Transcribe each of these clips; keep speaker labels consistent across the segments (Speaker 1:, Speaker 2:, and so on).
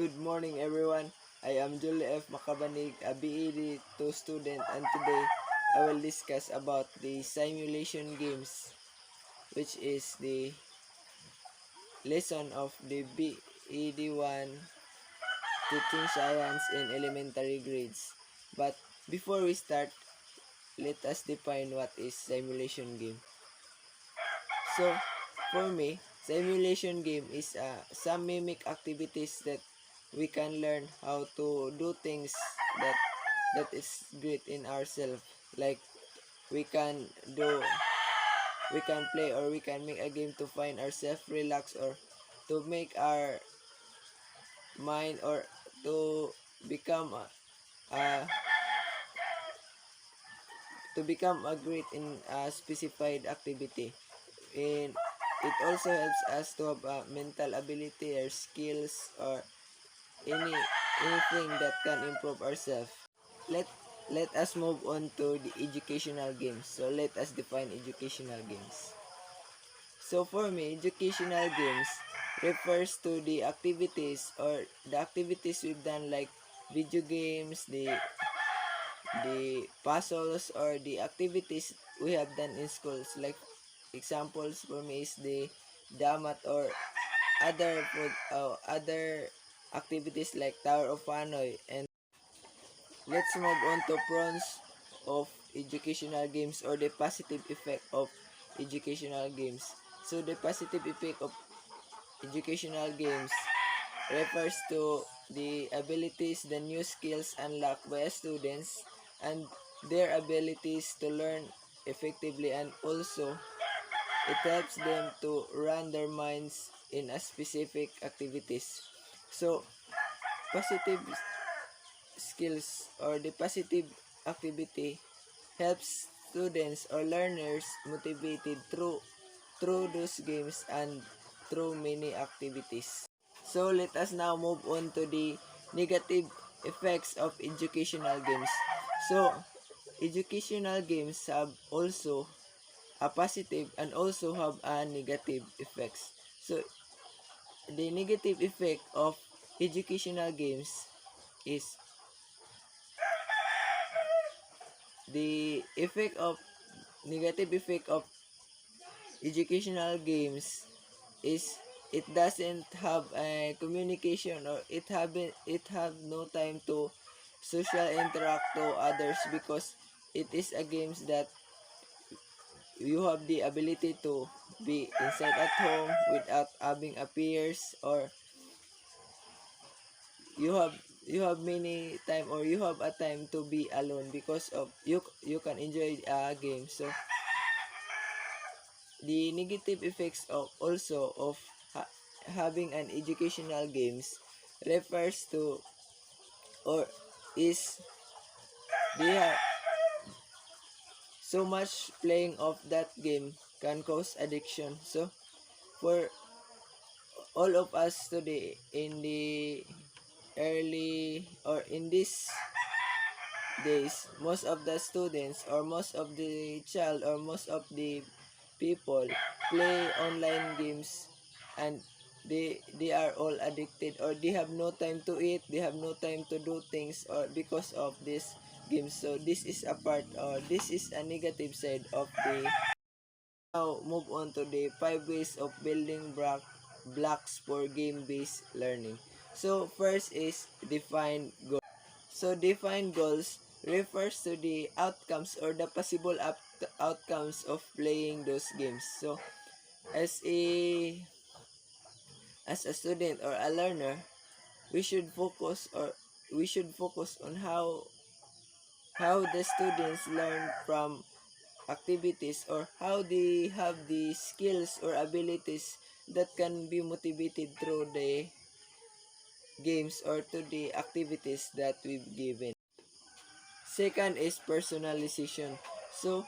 Speaker 1: Good morning everyone. I am Julie F. Macabanig, a BED 2 student, and today I will discuss about the simulation games, which is the lesson of the BED 1 teaching science in elementary grades. But before we start, let us define what is simulation game. So, for me, simulation game is some mimic activities that we can learn how to do things that that is great in ourselves. Like we can do, we can play or we can make a game to find ourselves relax or to make our mind or to become a a great in a specified activity. And it also helps us to have mental ability or skills or anything that can improve ourselves. Let let us move on to the educational games. So let us define educational games. So for me, educational games refers to the activities or the activities we've done like video games, the puzzles or the activities we have done in schools. Like examples for me is the damat or other activities like Tower of Hanoi. And let's move on to pros of educational games or the positive effect of educational games. So the positive effect of educational games refers to the abilities, the new skills unlocked by students and their abilities to learn effectively, and also it helps them to run their minds in a specific activities. So positive skills or the positive activity helps students or learners motivated through those games and through many activities. So let us now move on to the negative effects of educational games. So educational games have also a positive and also have a negative effects. So the negative effect of educational games is the effect of negative effect of educational games is it doesn't have a communication or it have no time to social interact to others because it is a games that you have the ability to be inside at home without having a peers, or you have many time or you have a time to be alone because of you can enjoy a game. So the negative effects of also of having an educational games refers to or is they are so much playing of that game can cause addiction. So for all of us today in the early or in these days, most of the students or most of the child or most of the people play online games, and they are all addicted or they have no time to eat, they have no time to do things or because of this games. So this is a part or this is a negative side of the. Now move on to the 5 ways of building blocks for game-based learning. So first is define goals. So define goals refers to the outcomes or the possible outcomes of playing those games. So as a as a student or a learner, we should focus or we should focus on how the students learn from activities or how they have the skills or abilities that can be motivated through the games or to the activities that we've given. Second is personalization. So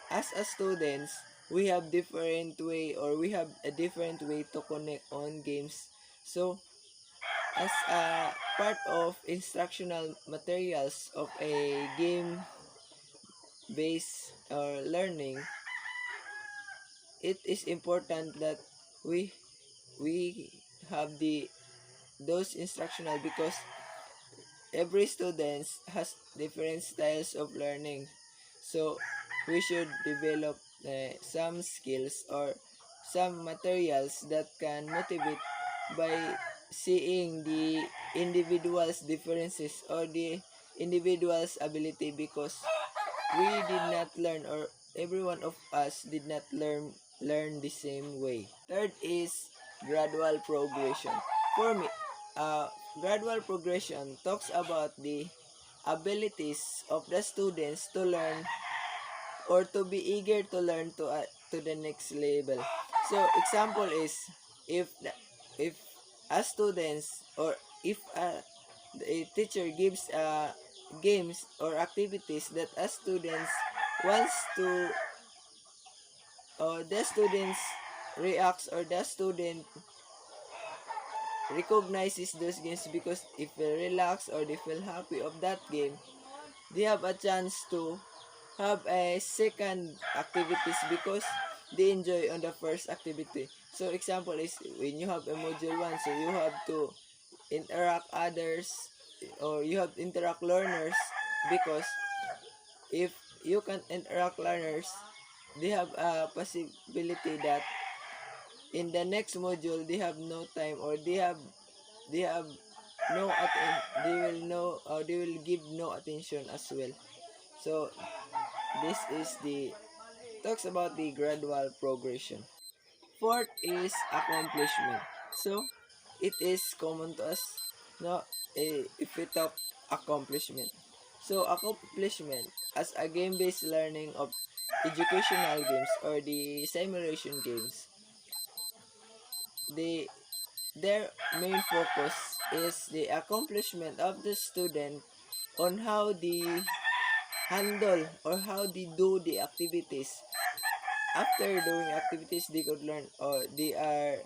Speaker 1: as a students, we have different way or we have a different way to connect on games. So as a part of instructional materials of a game based learning, it is important that we we have the those instructional because every student has different styles of learning. So we should develop some skills or some materials that can motivate by seeing the individual's differences or the individual's ability, because we did not learn, or every one of us did not learn the same way. Third is gradual progression. For me, gradual progression talks about the abilities of the students to learn or to be eager to learn to the next level. So example is, if a students, or if a teacher gives games or activities that a students wants to, or the students reacts, or the student recognizes those games, because if they relax or they feel happy of that game, they have a chance to have a second activities because they enjoy on the first activity. So example is, when you have a module 1, so you have to interact others, or you have to interact learners, because if you can interact learners, they have a possibility that in the next module they have no time, or they have no they will know, or they will give no attention as well. So this is the talks about the gradual progression. Fourth is accomplishment. So it is common to us, no, if we talk accomplishment. So accomplishment as a game-based learning of educational games or the simulation games, the their main focus is the accomplishment of the student on how they handle or how they do the activities. After doing activities, they could learn, or they are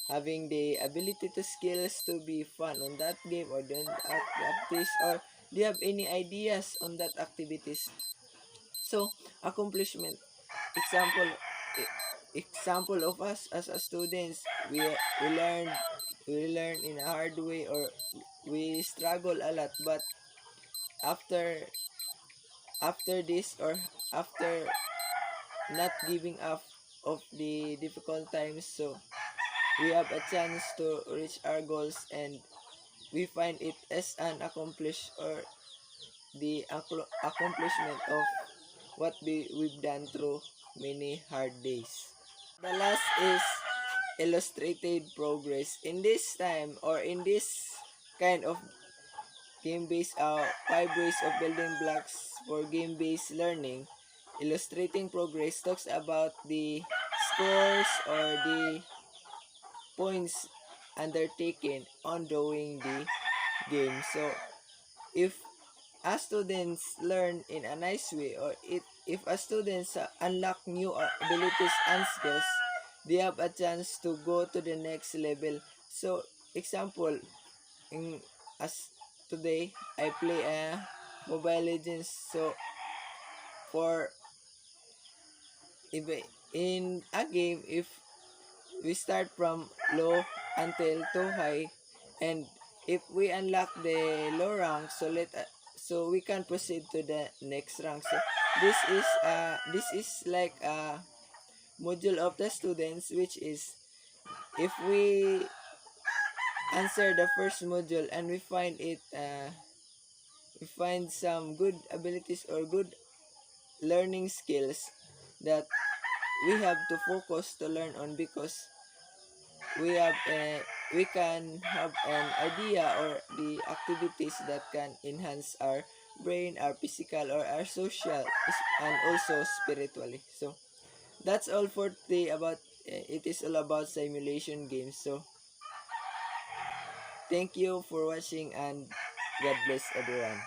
Speaker 1: having the ability to skills to be fun on that game or then activities, or they have any ideas on that activities. So accomplishment, example example of us as a students, we learn in a hard way, or we struggle a lot, but after this, or after not giving up of the difficult times, so we have a chance to reach our goals, and we find it as an accomplish, or the accomplishment of what we've done through many hard days. The last is illustrated progress. In this time, or in this kind of game-based 5 ways of building blocks for game-based learning, illustrating progress talks about the scores or the points undertaken on doing the game. So if a students learn in a nice way, or if a students unlock new abilities and skills, they have a chance to go to the next level. So example, in as today I play a Mobile Legends. So for if in a game, if we start from low until too high, and if we unlock the low rank, so so we can proceed to the next rank. So this is like a module of the students, which is, if we answer the first module and we find some good abilities or good learning skills that we have to focus to learn on, because we can have an idea or the activities that can enhance our brain, our physical, or our social, and also spiritually. So that's all for today about it is all about simulation games. So thank you for watching, and God bless everyone.